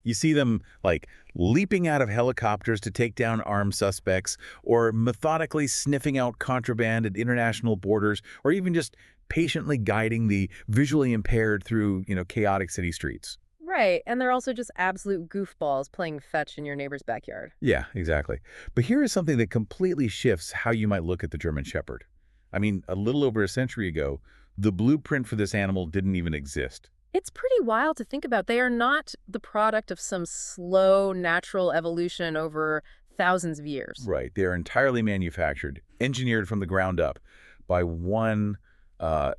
You see them, like, leaping out of helicopters to take down armed suspects, or methodically sniffing out contraband at international borders, or even just patiently guiding the visually impaired through, chaotic city streets. Right, and they're also just absolute goofballs playing fetch in your neighbor's backyard. Yeah, exactly. But here is something that completely shifts how you might look at the German Shepherd. I mean, a little over a century ago, the blueprint for this animal didn't even exist. It's pretty wild to think about. They are not the product of some slow natural evolution over thousands of years. Right. They're entirely manufactured, engineered from the ground up by one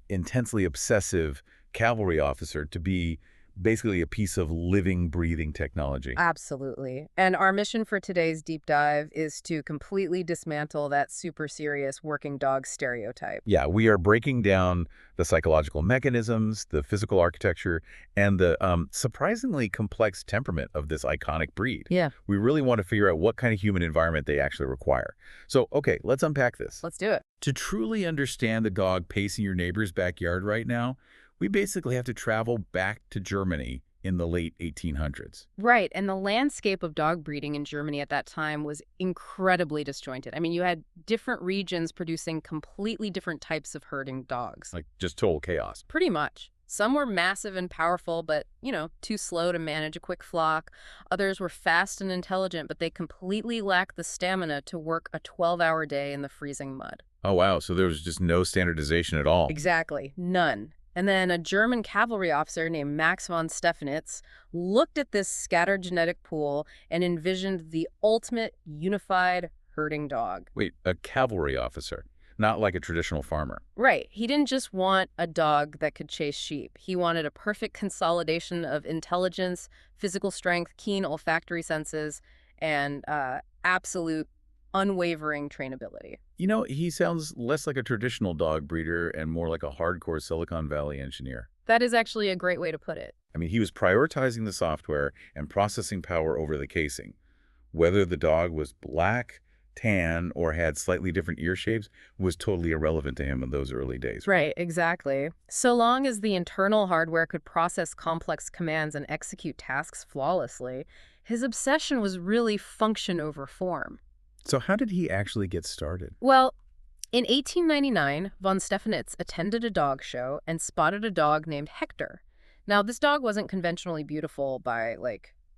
intensely obsessive cavalry officer to be basically a piece of living, breathing technology. Absolutely. And our mission for today's deep dive is to completely dismantle that super serious working dog stereotype. Yeah, we are breaking down the psychological mechanisms, the physical architecture, and the surprisingly complex temperament of this iconic breed. Yeah. We really want to figure out what kind of human environment they actually require. So, okay, let's unpack this. Let's do it. To truly understand the dog pacing your neighbor's backyard right now, we basically have to travel back to Germany in the late 1800s. Right, and the landscape of dog breeding in Germany at that time was incredibly disjointed. I mean, you had different regions producing completely different types of herding dogs. Like, just total chaos. Pretty much. Some were massive and powerful, but, too slow to manage a quick flock. Others were fast and intelligent, but they completely lacked the stamina to work a 12-hour day in the freezing mud. Oh, wow. So there was just no standardization at all. Exactly. None. And then a German cavalry officer named Max von Stephanitz looked at this scattered genetic pool and envisioned the ultimate unified herding dog. Wait, a cavalry officer, not like a traditional farmer. Right. He didn't just want a dog that could chase sheep. He wanted a perfect consolidation of intelligence, physical strength, keen olfactory senses, and absolute unwavering trainability. He sounds less like a traditional dog breeder and more like a hardcore Silicon Valley engineer. That is actually a great way to put it. I mean, he was prioritizing the software and processing power over the casing. Whether the dog was black, tan, or had slightly different ear shapes was totally irrelevant to him in those early days. Right, exactly. So long as the internal hardware could process complex commands and execute tasks flawlessly, his obsession was really function over form. So how did he actually get started? Well, in 1899, von Stephanitz attended a dog show and spotted a dog named Hector. Now, this dog wasn't conventionally beautiful by,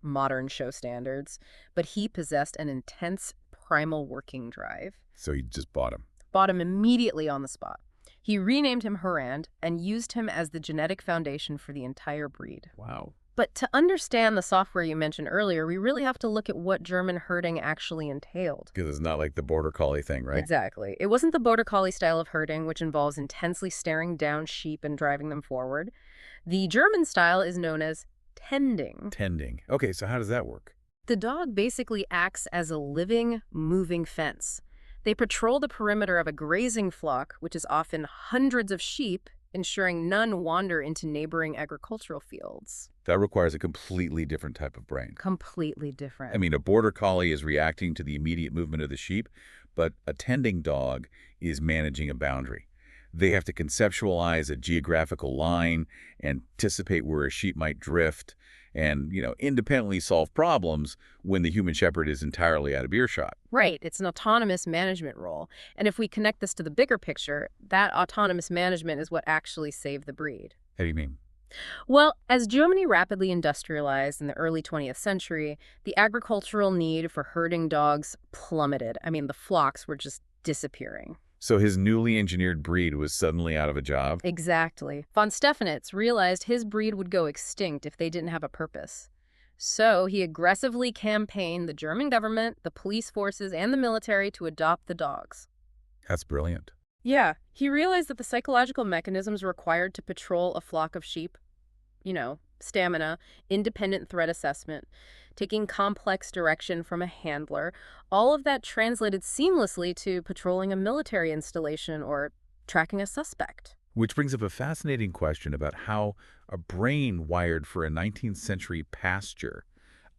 modern show standards, but he possessed an intense primal working drive. So he just bought him. Bought him immediately on the spot. He renamed him Herand and used him as the genetic foundation for the entire breed. Wow. But to understand the software you mentioned earlier, we really have to look at what German herding actually entailed. Because it's not like the border collie thing, right? Exactly. It wasn't the border collie style of herding, which involves intensely staring down sheep and driving them forward. The German style is known as tending. Tending. Okay, so how does that work? The dog basically acts as a living, moving fence. They patrol the perimeter of a grazing flock, which is often hundreds of sheep, ensuring none wander into neighboring agricultural fields. That requires a completely different type of brain. Completely different. I mean, a border collie is reacting to the immediate movement of the sheep, but a tending dog is managing a boundary. They have to conceptualize a geographical line, anticipate where a sheep might drift, and, independently solve problems when the human shepherd is entirely out of earshot. Right. It's an autonomous management role. And if we connect this to the bigger picture, that autonomous management is what actually saved the breed. How do you mean? Well, as Germany rapidly industrialized in the early 20th century, the agricultural need for herding dogs plummeted. I mean, the flocks were just disappearing. So his newly engineered breed was suddenly out of a job? Exactly. Von Stephanitz realized his breed would go extinct if they didn't have a purpose. So he aggressively campaigned the German government, the police forces, and the military to adopt the dogs. That's brilliant. Yeah, he realized that the psychological mechanisms required to patrol a flock of sheep, stamina, independent threat assessment, taking complex direction from a handler, all of that translated seamlessly to patrolling a military installation or tracking a suspect. Which brings up a fascinating question about how a brain wired for a 19th century pasture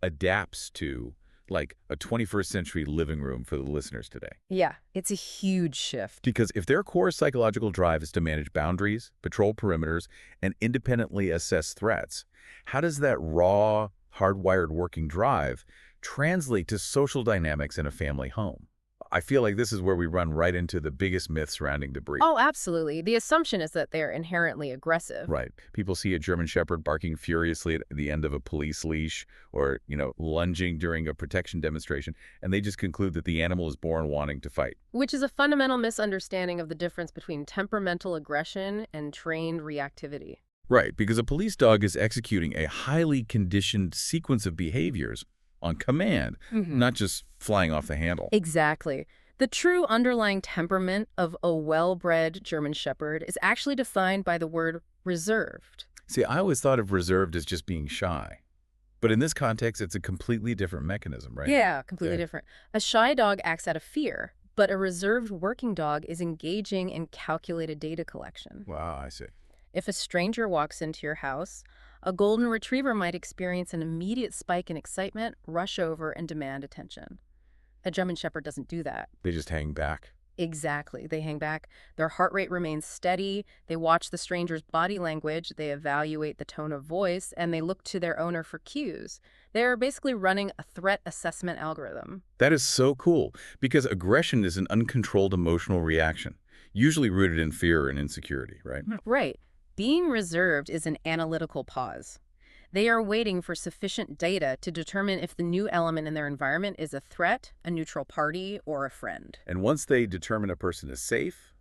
adapts to, like, a 21st century living room for the listeners today. Yeah, it's a huge shift. Because if their core psychological drive is to manage boundaries, patrol perimeters, and independently assess threats, how does that raw, hardwired working drive translate to social dynamics in a family home? I feel like this is where we run right into the biggest myth surrounding debris. Oh, absolutely. The assumption is that they're inherently aggressive. Right. People see a German Shepherd barking furiously at the end of a police leash or, lunging during a protection demonstration, and they just conclude that the animal is born wanting to fight. Which is a fundamental misunderstanding of the difference between temperamental aggression and trained reactivity. Right, because a police dog is executing a highly conditioned sequence of behaviors on command, not just flying off the handle. Exactly. The true underlying temperament of a well-bred German Shepherd is actually defined by the word reserved. See, I always thought of reserved as just being shy. But in this context, it's a completely different mechanism, right? Yeah, completely Yeah. different. A shy dog acts out of fear, but a reserved working dog is engaging in calculated data collection. Wow, I see. If a stranger walks into your house, a golden retriever might experience an immediate spike in excitement, rush over, and demand attention. A German Shepherd doesn't do that. They just hang back. Exactly. They hang back. Their heart rate remains steady. They watch the stranger's body language. They evaluate the tone of voice, and they look to their owner for cues. They're basically running a threat assessment algorithm. That is so cool, because aggression is an uncontrolled emotional reaction, usually rooted in fear and insecurity, right? Right. Being reserved is an analytical pause. They are waiting for sufficient data to determine if the new element in their environment is a threat, a neutral party, or a friend. And once they determine a person is safe,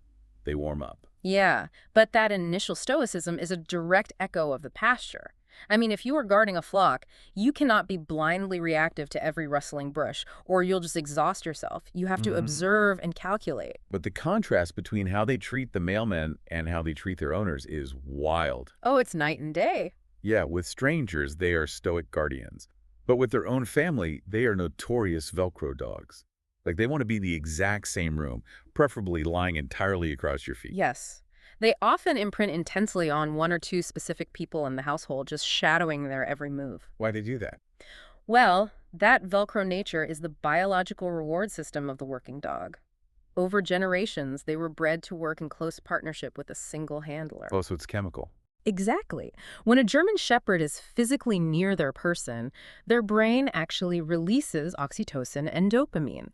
they warm up. Yeah, but that initial stoicism is a direct echo of the pasture. I mean, if you are guarding a flock, you cannot be blindly reactive to every rustling bush, or you'll just exhaust yourself. You have to observe and calculate. But the contrast between how they treat the mailmen and how they treat their owners is wild. Oh, it's night and day. Yeah, with strangers, they are stoic guardians. But with their own family, they are notorious Velcro dogs. Like, they want to be in the exact same room, preferably lying entirely across your feet. Yes. They often imprint intensely on one or two specific people in the household, just shadowing their every move. Why do they do that? Well, that Velcro nature is the biological reward system of the working dog. Over generations, they were bred to work in close partnership with a single handler. Oh, so it's chemical. Exactly. When a German Shepherd is physically near their person, their brain actually releases oxytocin and dopamine.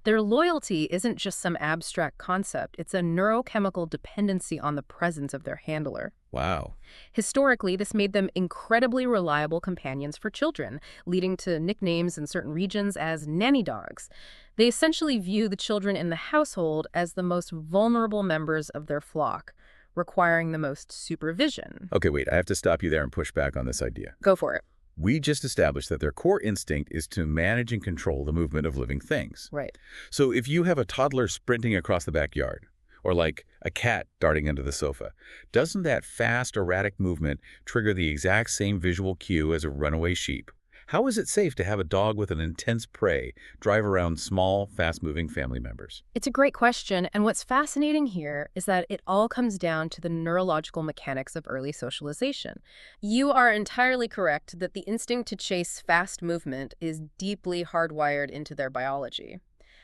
Their loyalty isn't just some abstract concept, it's a neurochemical dependency on the presence of their handler. Wow. Historically, this made them incredibly reliable companions for children, leading to nicknames in certain regions as nanny dogs. They essentially view the children in the household as the most vulnerable members of their flock, requiring the most supervision. Okay, wait, I have to stop you there and push back on this idea. Go for it. We just established that their core instinct is to manage and control the movement of living things. Right. So if you have a toddler sprinting across the backyard, or like a cat darting under the sofa, doesn't that fast, erratic movement trigger the exact same visual cue as a runaway sheep? How is it safe to have a dog with an intense prey drive around small, fast-moving family members? It's a great question, and what's fascinating here is that it all comes down to the neurological mechanics of early socialization. You are entirely correct that the instinct to chase fast movement is deeply hardwired into their biology.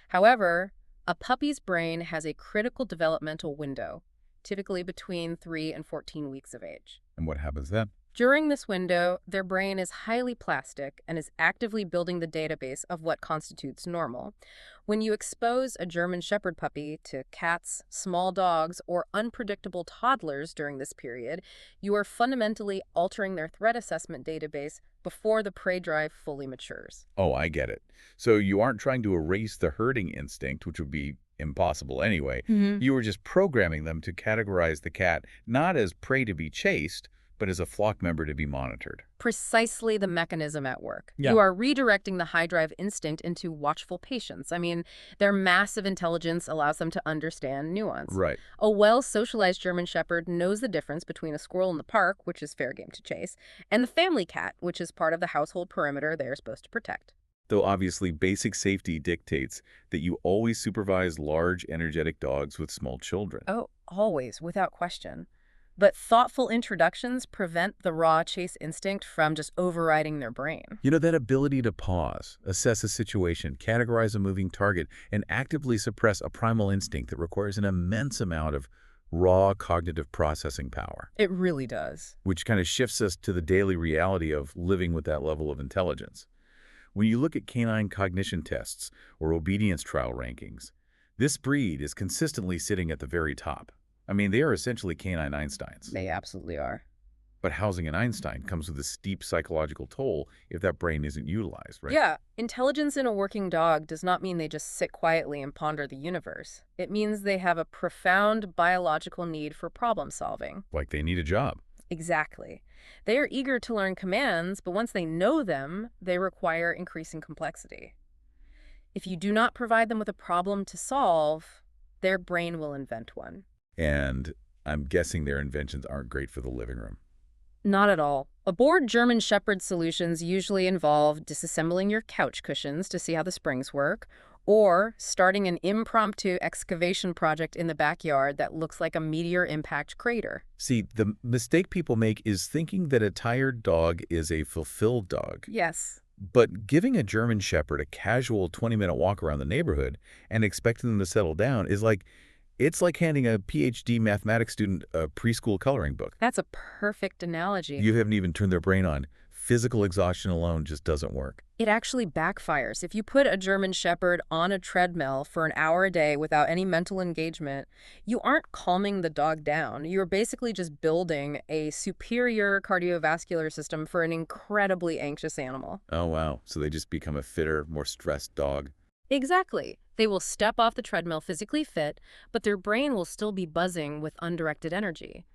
However, a puppy's brain has a critical developmental window, typically between 3 and 14 weeks of age. And what happens then? During this window, their brain is highly plastic and is actively building the database of what constitutes normal. When you expose a German Shepherd puppy to cats, small dogs, or unpredictable toddlers during this period, you are fundamentally altering their threat assessment database before the prey drive fully matures. Oh, I get it. So you aren't trying to erase the herding instinct, which would be impossible anyway. You were just programming them to categorize the cat not as prey to be chased, but as a flock member to be monitored. Precisely the mechanism at work. Yeah. You are redirecting the high drive instinct into watchful patience. I mean, their massive intelligence allows them to understand nuance. Right. A well-socialized German Shepherd knows the difference between a squirrel in the park, which is fair game to chase, and the family cat, which is part of the household perimeter they are supposed to protect. Though obviously basic safety dictates that you always supervise large, energetic dogs with small children. Oh, always, without question. But thoughtful introductions prevent the raw chase instinct from just overriding their brain. You know, that ability to pause, assess a situation, categorize a moving target, and actively suppress a primal instinct that requires an immense amount of raw cognitive processing power, It really does. which kind of shifts us to the daily reality of living with that level of intelligence. When you look at canine cognition tests or obedience trial rankings, this breed is consistently sitting at the very top. I mean, they are essentially canine Einsteins. They absolutely are. But housing an Einstein comes with a steep psychological toll if that brain isn't utilized, right? Yeah, intelligence in a working dog does not mean they just sit quietly and ponder the universe. It means they have a profound biological need for problem solving. Like they need a job. Exactly. They are eager to learn commands, but once they know them, they require increasing complexity. If you do not provide them with a problem to solve, their brain will invent one. And I'm guessing their inventions aren't great for the living room. Not at all. Aboard German Shepherd solutions usually involve disassembling your couch cushions to see how the springs work, or starting an impromptu excavation project in the backyard that looks like a meteor impact crater. See, the mistake people make is thinking that a tired dog is a fulfilled dog. Yes. But giving a German Shepherd a casual 20-minute walk around the neighborhood and expecting them to settle down is it's like handing a PhD mathematics student a preschool coloring book. That's a perfect analogy. You haven't even turned their brain on. Physical exhaustion alone just doesn't work. It actually backfires. If you put a German Shepherd on a treadmill for an hour a day without any mental engagement, you aren't calming the dog down. You're basically just building a superior cardiovascular system for an incredibly anxious animal. Oh, wow. So they just become a fitter, more stressed dog. Exactly. They will step off the treadmill physically fit, but their brain will still be buzzing with undirected energy.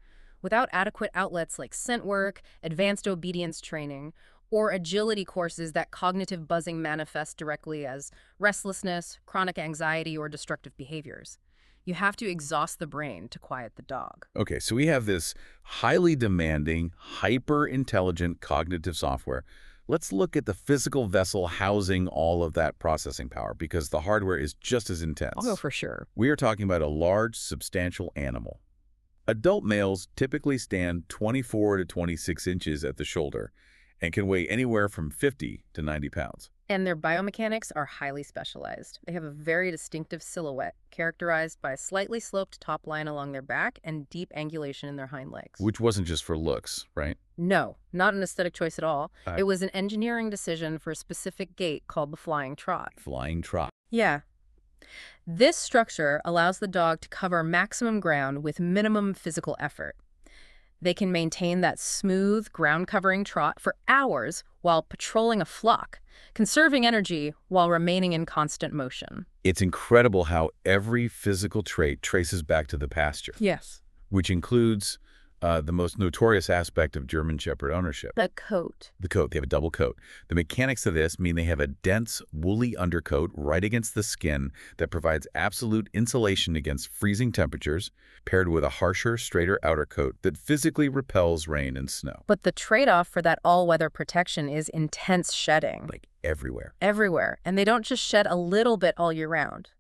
Without adequate outlets like scent work, advanced obedience training, or agility courses, that cognitive buzzing manifests directly as restlessness, chronic anxiety, or destructive behaviors. You have to exhaust the brain to quiet the dog. Okay, so we have this highly demanding, hyper-intelligent cognitive software. Let's look at the physical vessel housing all of that processing power, because the hardware is just as intense. Oh, for sure. We are talking about a large, substantial animal. Adult males typically stand 24 to 26 inches at the shoulder and can weigh anywhere from 50 to 90 pounds. And their biomechanics are highly specialized. They have a very distinctive silhouette, characterized by a slightly sloped top line along their back and deep angulation in their hind legs. Which wasn't just for looks, right? No, not an aesthetic choice at all. Uh, It was an engineering decision for a specific gait called the flying trot. Flying trot. Yeah. This structure allows the dog to cover maximum ground with minimum physical effort. They can maintain that smooth, ground-covering trot for hours while patrolling a flock, conserving energy while remaining in constant motion. It's incredible how every physical trait traces back to the pasture, Yes. which includes the most notorious aspect of German Shepherd ownership. The coat. The coat. They have a double coat. The mechanics of this mean they have a dense, woolly undercoat right against the skin that provides absolute insulation against freezing temperatures, paired with a harsher, straighter outer coat that physically repels rain and snow. But the trade-off for that all-weather protection is intense shedding. Like everywhere. Everywhere. And they don't just shed a little bit all year round.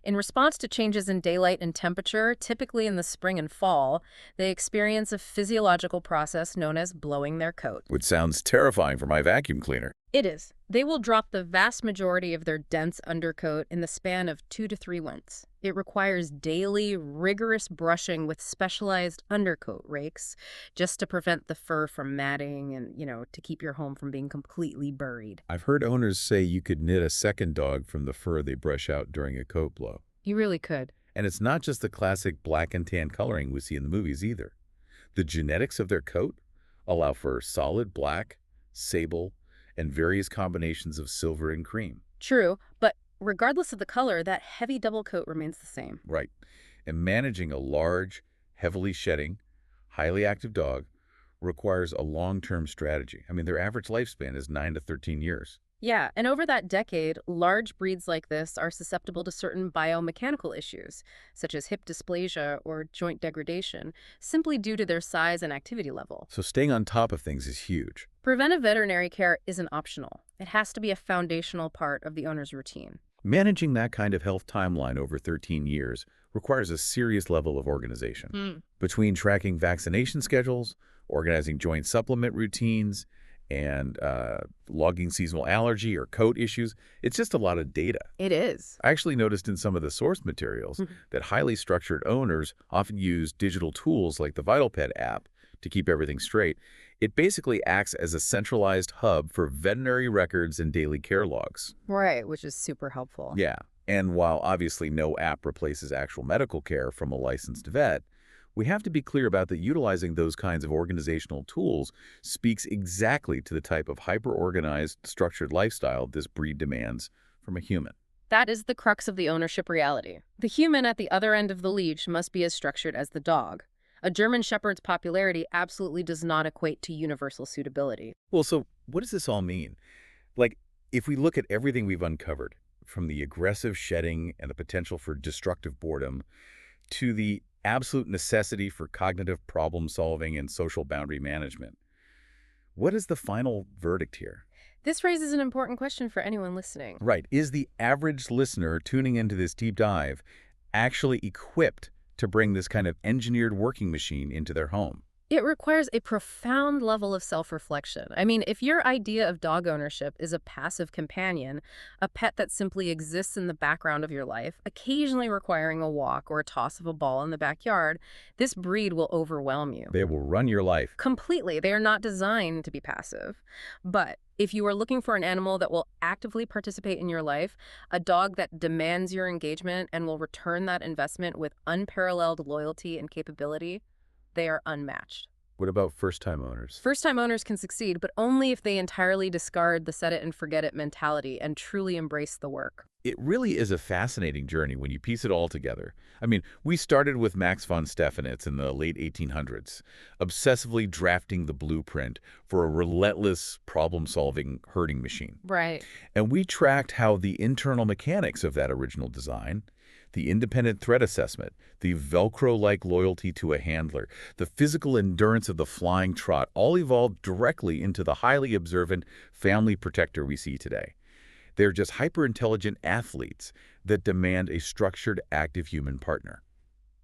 In response to changes in daylight and temperature, typically in the spring and fall, they experience a physiological process known as blowing their coat. Which sounds terrifying for my vacuum cleaner. It is. They will drop the vast majority of their dense undercoat in the span of 2 to 3 months. It requires daily, rigorous brushing with specialized undercoat rakes just to prevent the fur from matting and, to keep your home from being completely buried. I've heard owners say you could knit a second dog from the fur they brush out during a coat blow. You really could. And it's not just the classic black and tan coloring we see in the movies either. The genetics of their coat allow for solid black, sable, and various combinations of silver and cream. True, but regardless of the color, that heavy double coat remains the same. Right. And managing a large, heavily shedding, highly active dog requires a long-term strategy. I mean, their average lifespan is 9 to 13 years. Yeah, and over that decade, large breeds like this are susceptible to certain biomechanical issues, such as hip dysplasia or joint degradation, simply due to their size and activity level. So staying on top of things is huge. Preventive veterinary care isn't optional. It has to be a foundational part of the owner's routine. Managing that kind of health timeline over 13 years requires a serious level of organization. Between tracking vaccination schedules, organizing joint supplement routines, and logging seasonal allergy or coat issues. It's just a lot of data. It is. I actually noticed in some of the source materials that highly structured owners often use digital tools like the VitalPet app to keep everything straight. It basically acts as a centralized hub for veterinary records and daily care logs. Right, which is super helpful. Yeah, and while obviously no app replaces actual medical care from a licensed vet, we have to be clear about that utilizing those kinds of organizational tools speaks exactly to the type of hyper-organized, structured lifestyle this breed demands from a human. That is the crux of the ownership reality. The human at the other end of the leash must be as structured as the dog. A German Shepherd's popularity absolutely does not equate to universal suitability. Well, so what does this all mean? Like, if we look at everything we've uncovered, from the aggressive shedding and the potential for destructive boredom to the absolute necessity for cognitive problem solving and social boundary management, what is the final verdict here? This raises an important question for anyone listening. Right. Is the average listener tuning into this deep dive actually equipped to bring this kind of engineered working machine into their home? It requires a profound level of self-reflection. I mean, if your idea of dog ownership is a passive companion, a pet that simply exists in the background of your life, occasionally requiring a walk or a toss of a ball in the backyard, this breed will overwhelm you. They will run your life. Completely. They are not designed to be passive. But if you are looking for an animal that will actively participate in your life, a dog that demands your engagement and will return that investment with unparalleled loyalty and capability, they are unmatched. What about first-time owners? First-time owners can succeed, but only if they entirely discard the set-it-and-forget-it mentality and truly embrace the work. It really is a fascinating journey when you piece it all together. I mean, we started with Max von Stephanitz in the late 1800s, obsessively drafting the blueprint for a relentless problem-solving herding machine. Right. And we tracked how the internal mechanics of that original design, the independent threat assessment, the Velcro-like loyalty to a handler, the physical endurance of the flying trot, all evolved directly into the highly observant family protector we see today. They're just hyper-intelligent athletes that demand a structured, active human partner.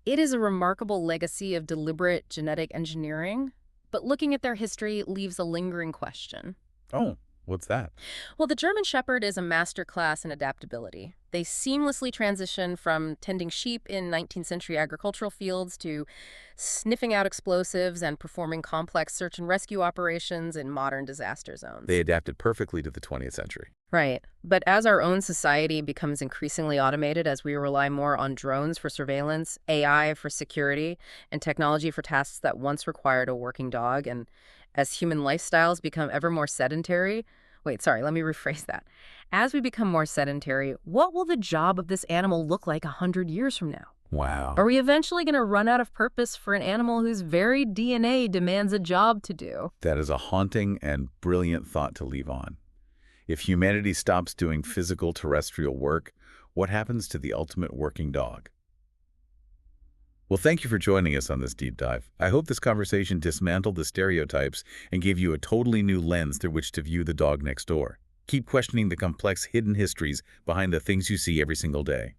It is a remarkable legacy of deliberate genetic engineering, but looking at their history leaves a lingering question. Oh, what's that? Well, the German Shepherd is a master class in adaptability. They seamlessly transition from tending sheep in 19th century agricultural fields to sniffing out explosives and performing complex search and rescue operations in modern disaster zones. They adapted perfectly to the 20th century. Right. But as our own society becomes increasingly automated, as we rely more on drones for surveillance, AI for security, and technology for tasks that once required a working dog, and as human lifestyles become ever more sedentary, let me rephrase that. As we become more sedentary, what will the job of this animal look like 100 years from now? Wow. Are we eventually going to run out of purpose for an animal whose very DNA demands a job to do? That is a haunting and brilliant thought to leave on. If humanity stops doing physical terrestrial work, what happens to the ultimate working dog? Well, thank you for joining us on this deep dive. I hope this conversation dismantled the stereotypes and gave you a totally new lens through which to view the dog next door. Keep questioning the complex hidden histories behind the things you see every single day.